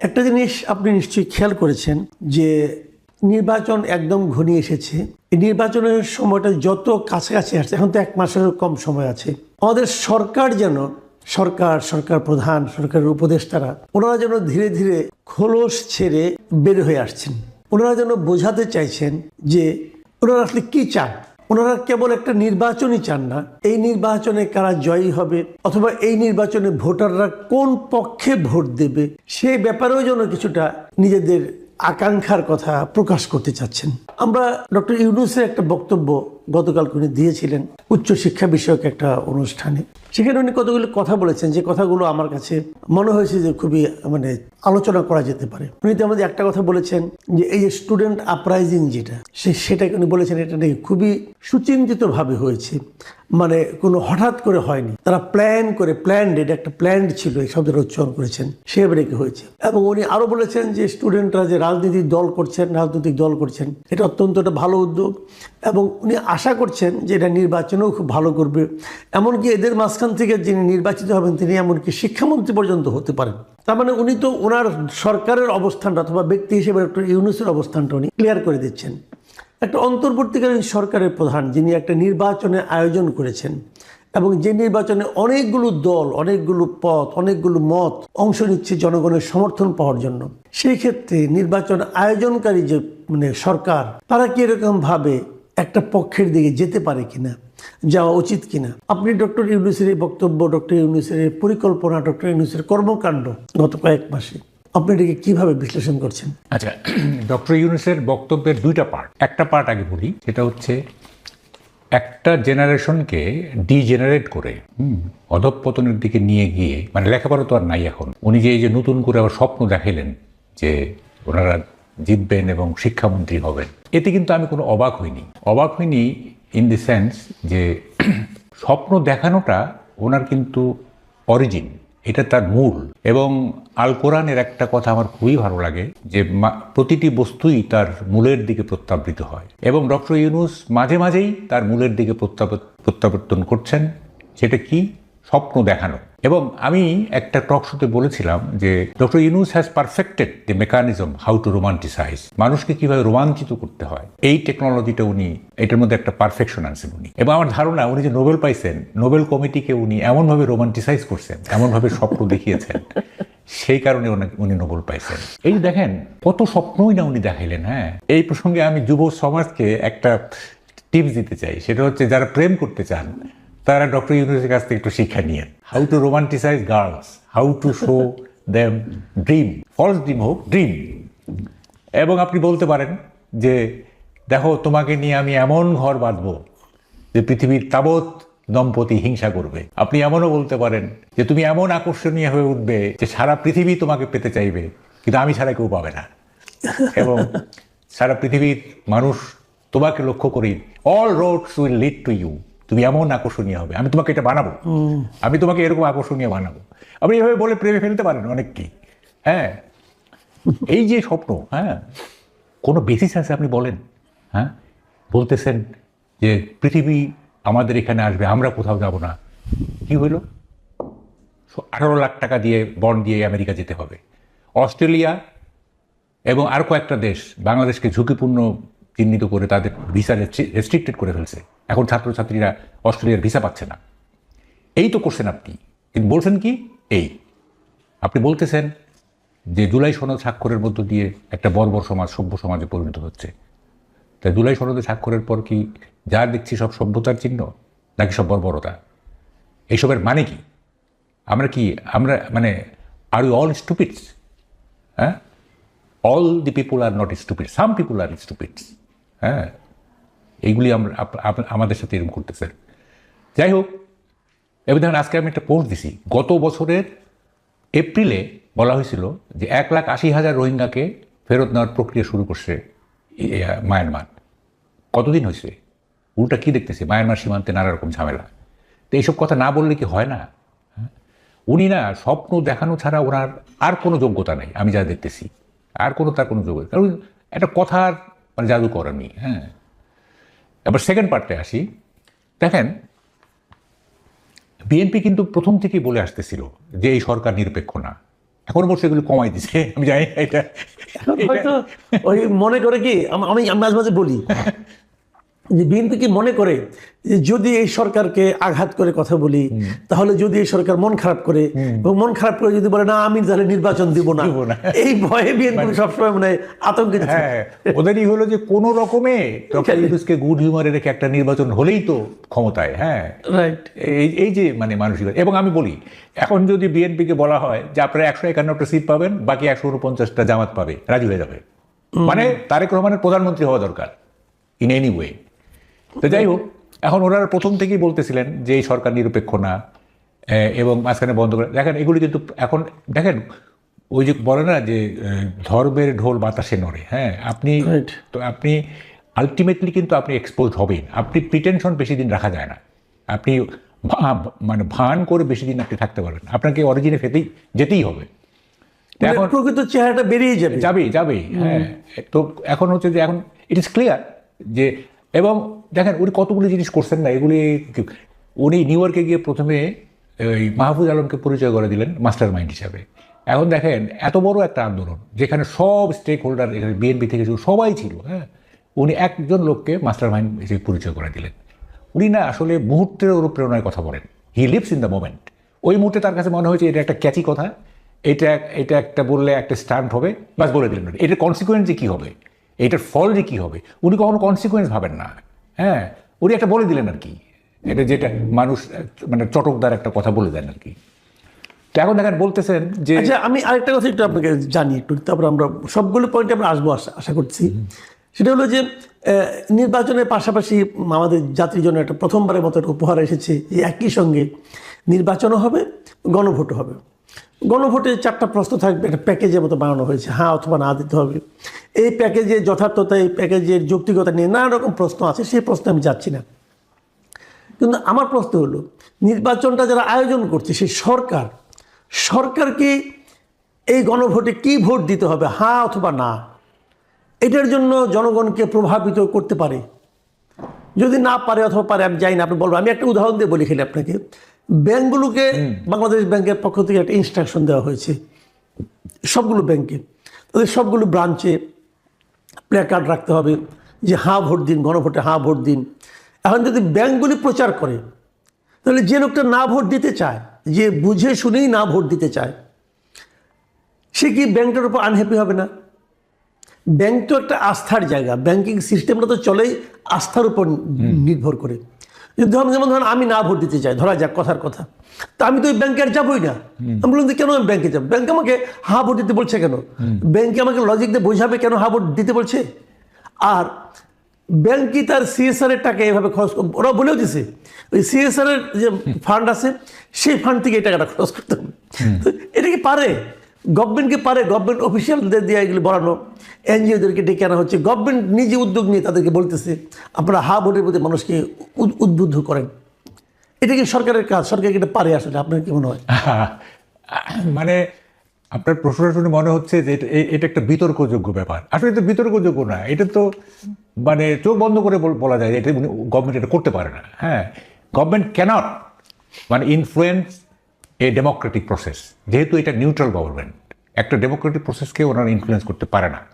একটা জিনিস আপনি নিশ্চয়ই খেয়াল করেছেন যে নির্বাচন একদম ঘনিয়ে এসেছে। এই নির্বাচনের সময়টা যত কাছাকাছি আসছে, এখন তো 1 মাসেরও কম সময় আছে, আমাদের সরকার যেন সরকার প্রধান, সরকারের উপদেষ্টারা, ওনারা যেন ধীরে ধীরে খোলস ছেড়ে বের হয়ে আসছেন। ওনারা যেন বোঝাতে চাইছেন যে ওনারা আসলে কি চান। ওনারা কেবল একটা নির্বাচনই চান না, এই নির্বাচনে কারা জয়ী হবে অথবা এই নির্বাচনে ভোটাররা কোন পক্ষে ভোট দেবে সেই ব্যাপারেও যেন কিছুটা নিজেদের আকাঙ্ক্ষার কথা প্রকাশ করতে চাচ্ছেন। আমরা ডক্টর ইউনূসের একটা বক্তব্য গতকাল উনি দিয়েছিলেন উচ্চশিক্ষা বিষয়ক একটা অনুষ্ঠানে। সেখানে উনি কতগুলো কথা বলেছেন যে কথাগুলো আমার কাছে মনে হয়েছে যে খুবই আলোচনা করা যেতে পারে। উনি তো আমাদের একটা কথা বলেছেন যে এই যে স্টুডেন্ট আপরাইজিং যেটা সেটাকে উনি বলেছেন এটা নাকি খুবই সুচিন্তিতভাবে হয়েছে, কোনো হঠাৎ করে হয়নি, তারা এটা একটা প্ল্যান্ড ছিল, এই শব্দটা উচ্চারণ করেছেন, সেভাবে রেখে হয়েছে। এবং উনি আরো বলেছেন যে স্টুডেন্টরা যে রাজনৈতিক দল করছেন এটা অত্যন্ত একটা ভালো উদ্যোগ এবং উনি আশা করছেন যে এটা নির্বাচনেও খুব ভালো করবে। এমনকি এদের মাঝখান থেকে যিনি নির্বাচিত হবেন তিনি এমনকি শিক্ষামন্ত্রী পর্যন্ত হতে পারেন। তার মানে উনি তো ওনার সরকারের অবস্থানটা অথবা ব্যক্তি হিসেবে ডক্টর ইউনূসের অবস্থানটা উনি ক্লিয়ার করে দিচ্ছেন। একটা অন্তর্বর্তীকালীন সরকারের প্রধান যিনি একটা নির্বাচনের আয়োজন করেছেন এবং যে নির্বাচনে অনেকগুলো দল, অনেকগুলো পথ, অনেকগুলো মত অংশ নিচ্ছে জনগণের সমর্থন পাওয়ার জন্য, সেই ক্ষেত্রে নির্বাচন আয়োজনকারী যে সরকার, তারা কি এরকম ভাবে একটা পক্ষের দিকে যেতে পারে কিনা, যাওয়া উচিত কিনা? আপনি ডক্টর ইউনূসের এই বক্তব্য, ডক্টর ইউনূসের এই পরিকল্পনা, ডক্টর ইউনূসের কর্মকাণ্ড গত কয়েক মাসে আপনি এটাকে কিভাবে বিশ্লেষণ করছেন? আচ্ছা, ডক্টর ইউনূসের বক্তব্যের 2টা পার্ট। একটা পার্ট আগে বলি, সেটা হচ্ছে একটা জেনারেশনকে ডিজেনারেট করে অধঃপতনের দিকে নিয়ে গিয়ে, লেখাপড়া তো আর নাই এখন, উনি যে এই যে নতুন করে আবার স্বপ্ন দেখাইলেন যে ওনারা জিতবেন এবং শিক্ষামন্ত্রী হবেন, এতে কিন্তু আমি কোনো অবাক হইনি ইন দি সেন্স যে স্বপ্ন দেখানোটা ওনার কিন্তু অরিজিন, এটা তার মূল। এবং আল কোরআনের একটা কথা আমার খুবই ভালো লাগে যে প্রতিটি বস্তুই তার মূলের দিকে প্রত্যাবৃত হয়, এবং ডক্টর ইউনূস মাঝে মাঝেই তার মূলের দিকে প্রত্যাবর্তন করছেন। সেটা কি? স্বপ্ন দেখানো। এবং আমি একটা টক শোতে বলেছিলাম যে doctor Yunus has perfected the mechanism how to romanticise, মানুষকে কিভাবে রোমাঞ্চিত করতে হয়, এই টেকনোলজিটা উনি, এটার মধ্যে একটা পারফেকশন আনছেন উনি। এবং আমার ধারণা উনি যে নোবেল পাইছেন, নোবেল কমিটিকে উনি এমনভাবে রোমান্টিসাইজ করছেন, এমনভাবে স্বপ্ন দেখিয়েছেন, সেই কারণে উনি নোবেল পাইছেন। এই যে দেখেন কত স্বপ্নই না উনি দেখাইলেন। হ্যাঁ, এই প্রসঙ্গে আমি যুব সমাজকে একটা টিপস দিতে চাই, সেটা হচ্ছে যারা প্রেম করতে চান তারা ডক্টর ইউনূসের কাছ থেকে একটু শিক্ষা নিয়েন। How to romanticise girls, how to show them dream, false dream হোক, ড্রিম। এবং আপনি বলতে পারেন যে দেখো তোমাকে নিয়ে আমি এমন ঘর বাঁধবো যে পৃথিবীর তাবৎ দম্পতি হিংসা করবে। আপনি এমনও বলতে পারেন যে তুমি এমন আকর্ষণীয় হয়ে উঠবে যে সারা পৃথিবী তোমাকে পেতে চাইবে, কিন্তু আমি ছাড়া কেউ পাবে না। এবং সারা পৃথিবীর মানুষ তোমাকে লক্ষ্য করি, all roads will lead to you, তুমি এমন আকর্ষণীয় হবে, আমি তোমাকে এটা বানাবো, আমি তোমাকে এরকম আকর্ষণীয় বানাবো। আপনি এভাবে বলে প্রেমে ফেলতে পারেন অনেককেই। হ্যাঁ, এই যে স্বপ্ন, হ্যাঁ, কোনো বেসিস আছে আপনি বলেন? হ্যাঁ, বলতেছেন যে পৃথিবী আমাদের এখানে আসবে, আমরা কোথাও যাব না। কি হইল? 18 লাখ টাকা দিয়ে বন্ড দিয়ে আমেরিকা যেতে হবে। অস্ট্রেলিয়া এবং আর কয়েকটা দেশ বাংলাদেশকে ঝুঁকিপূর্ণ চিহ্নিত করে তাদের ভিসা রেস্ট্রিক্টেড করে ফেলছে। এখন ছাত্রছাত্রীরা অস্ট্রেলিয়ার ভিসা পাচ্ছে না। এই তো করছেন আপনি, কিন্তু বলছেন কি? আপনি বলতেছেন যে জুলাই সনদ স্বাক্ষরের মধ্য দিয়ে একটা বর্বর সমাজ সভ্য সমাজে পরিণত হচ্ছে। তাই জুলাই সনদে স্বাক্ষরের পর কি যা দেখছি সব সভ্যতার চিহ্ন, নাকি সব বর্বরতা? এইসবের মানে কি? আমরা আর ইউ অল স্টুপিডস? হ্যাঁ, all the people are not stupid, some people are stupids. হ্যাঁ, এইগুলি আমাদের সাথে এরকম করতেছে। যাই হোক, এবার দেখেন আজকে আমি একটা পোস্ট দিছি, গত বছরের এপ্রিলে বলা হয়েছিল যে 1,80,000 রোহিঙ্গাকে ফেরত নেওয়ার প্রক্রিয়া শুরু করছে মায়ানমার। কতদিন হয়েছে? উল্টা কি দেখতেছি, মায়ানমার সীমান্তে নানা রকম ঝামেলা। তো এইসব কথা না বললে কি হয় না? উনি না স্বপ্ন দেখানো ছাড়া ওনার আর কোনো যোগ্যতা নেই, আমি যা দেখতেছি তার কোনো যোগ্যতা, কারণ একটা কথার জাদু করেনি। হ্যাঁ, এবার সেকেন্ড পার্টে আসি। দেখেন, বিএনপি কিন্তু প্রথম থেকেই বলে আসতেছিল যে এই সরকার নিরপেক্ষ না, এখন অবশ্য এগুলো কমাই দিছে, আমি জানি না এটা হয়তো ওই মনে করে কি আমি মাঝে মাঝে বলি যে বিএনপি কি মনে করে যে যদি এই সরকারকে আঘাত করে কথা বলি, তাহলে যদি এই সরকার মন খারাপ করে এবং মন খারাপ করে যদি বলে না আমি তাহলে নির্বাচন দিব না, এই ভয়ে বিএনপি সবসময় মনে হয় আতঙ্কিত থাকে। হ্যাঁ, ওদেরই হলো যে কোনো রকমে ডক্টর ইউনূসকে গুড হিউমারে রেখে একটা নির্বাচন হলেই তো ক্ষমতায়। হ্যাঁ, রাইট। এই যে মানে মানসিকতা। এবং আমি বলি এখন যদি বিএনপিকে বলা হয় যে আপনারা 151টা সিট পাবেন, বাকি 149টা জামাত পাবে, রাজি হয়ে যাবে। মানে তারেক রহমানের প্রধানমন্ত্রী হওয়া দরকার ইন এনি ওয়ে। তো যাই হোক, এখন ওনারা প্রথম থেকেই বলতেছিলেন যে এই সরকার নিরপেক্ষ না, এবং মাঝখানে বন্ধ করে দেখেন এগুলি কিন্তু এখন দেখেন ওই যে বলে না যে ধর্মের ঢোল বাতাসে নড়ে। হ্যাঁ, আপনি আলটিমেটলি কিন্তু আপনি এক্সপোজ হবেন। আপনি প্রিটেনশন বেশি দিন রাখা যায় না, আপনি মানে ভান করে বেশি দিন আপনি থাকতে পারবেন, আপনাকে অরিজিনে যেতেই হবে। এখন প্রকৃত চেহারাটা বেরিয়ে যাবে। হ্যাঁ, তো এখন হচ্ছে যে এখন ইট ইজ ক্লিয়ার যে, এবং দেখেন উনি কতগুলি জিনিস করছেন না, এগুলি উনি নিউ ইয়র্কে গিয়ে প্রথমে ওই মাহফুজ আলমকে পরিচয় করে দিলেন মাস্টার মাইন্ড হিসাবে। এখন দেখেন এত বড় একটা আন্দোলন যেখানে সব স্টেক হোল্ডার, এখানে বিএনপি থেকে সবাই ছিল, হ্যাঁ, উনি একজন লোককে মাস্টার মাইন্ড হিসেবে পরিচয় করে দিলেন। উনি না আসলে মুহূর্তের অনুপ্রেরণায় কথা বলেন, he lives in the moment. ওই মুহূর্তে তার কাছে মনে হয়েছে এটা একটা ক্যাচি কথা, এটা একটা বললে একটা স্টান্ট হবে, বাস বলে দিলেন। এটার কনসিকুয়েন্স যে কী হবে, এটার ফল যে কী হবে, উনি কখনো কনসিকুয়েন্স ভাবেন না। হ্যাঁ, উনি একটা বলে দিলেন আর কি, এটা যেটা মানুষ মানে চটকদার একটা কথা বলে দেন আর কি। তো এখন দেখেন বলতেছেন যে, আচ্ছা আমি আরেকটা কথা একটু আপনাকে জানি একটু, তারপর আমরা সবগুলো পয়েন্টে আমরা আসবো আশা করছি। সেটা হলো যে নির্বাচনের পাশাপাশি আমাদের জাতির জন্য একটা প্রথমবারের মতো একটা উপহার এসেছে যে একই সঙ্গে নির্বাচনও হবে, গণভোটও হবে। গণভোটে 4টা প্রশ্ন থাকবে, একটা প্যাকেজের মতো বানানো হয়েছে, হ্যাঁ অথবা না দিতে হবে। এই প্যাকেজের যথার্থতা, এই প্যাকেজের যৌক্তিকতা নিয়ে নানা রকম প্রশ্ন আছে, সেই প্রশ্নে আমি যাচ্ছি না। কিন্তু আমার প্রশ্ন হলো নির্বাচনটা যারা আয়োজন করছে সেই সরকারকে এই গণভোটে কি ভোট দিতে হবে, হ্যাঁ অথবা না, এটার জন্য জনগণকে প্রভাবিত করতে পারে। যদি না পারে অথবা পারে আমি জানি না, আপনি বলবো। আমি একটা উদাহরণ দিয়ে বলি খেলে আপনাকে। ব্যাংকগুলোকে বাংলাদেশ ব্যাংকের পক্ষ থেকে একটা ইনস্ট্রাকশন দেওয়া হয়েছে সবগুলো ব্যাংকে, তাদের সবগুলো ব্রাঞ্চে প্ল্যাকার্ড রাখতে হবে যে হ্যাঁ ভোট দিন, গণভোটে হ্যাঁ ভোট দিন। এখন যদি ব্যাংকগুলি প্রচার করে, তাহলে যে লোকটা না ভোট দিতে চায়, যে বুঝে শুনেই না ভোট দিতে চায়, সে কি ব্যাংকটার উপর আনহ্যাপি হবে না? ব্যাংক তো একটা আস্থার জায়গা, ব্যাংকিং সিস্টেমটা তো চলেই আস্থার উপর নির্ভর করে। যেমন ধরেন আমি না ভোট দিতে চাই, ধরা যাক কথার কথা, তা আমি তো ওই ব্যাংকে আর যাবোই না। আমি বললাম যে কেন আমি ব্যাংকে যাবো, ব্যাংক আমাকে হ্যাঁ ভোট দিতে বলছে কেন, ব্যাংকে আমাকে লজিক দিয়ে বোঝাবে কেন হ্যাঁ ভোট দিতে বলছে। আর ব্যাংক কি তার সিএসআর এর টাকা এভাবে খরচ, ওরা বলেও দিছে ওই সিএসআর এর যে ফান্ড আছে সেই ফান্ড থেকে এই টাকাটা খরচ করতে হবে। এটা কি পারে? গভর্নমেন্টকে পারে? গভর্নমেন্ট অফিসিয়ালদের দিয়ে এগুলি বলানো, এনজিওদেরকে ডেকে আনা হচ্ছে, গভর্নমেন্ট নিজে উদ্যোগ নিয়ে তাদেরকে বলতেছে আপনারা হা ভোটের প্রতি মানুষকে উদ্বুদ্ধ করেন। এটা কি সরকারের কাজ? সরকার এটা পারে আসলে? আপনার কি মনে হয়? মানে আপনার প্রশ্নটা শুনে মনে হচ্ছে যে এটা একটা বিতর্কযোগ্য ব্যাপার। আসলে এটা বিতর্কযোগ্য না, এটা তো মানে চোখ বন্ধ করে বলা যায় যে এটা গভর্নমেন্ট এটা করতে পারে না। হ্যাঁ, গভর্নমেন্ট ক্যানট মানে ইনফ্লুয়েন্স এ ডেমোক্রেটিক প্রসেস, যেহেতু এটা নিউট্রাল গভর্নমেন্ট, একটা ডেমোক্রেটিক প্রসেসকে ওনারা ইনফ্লুয়েন্স করতে পারে না।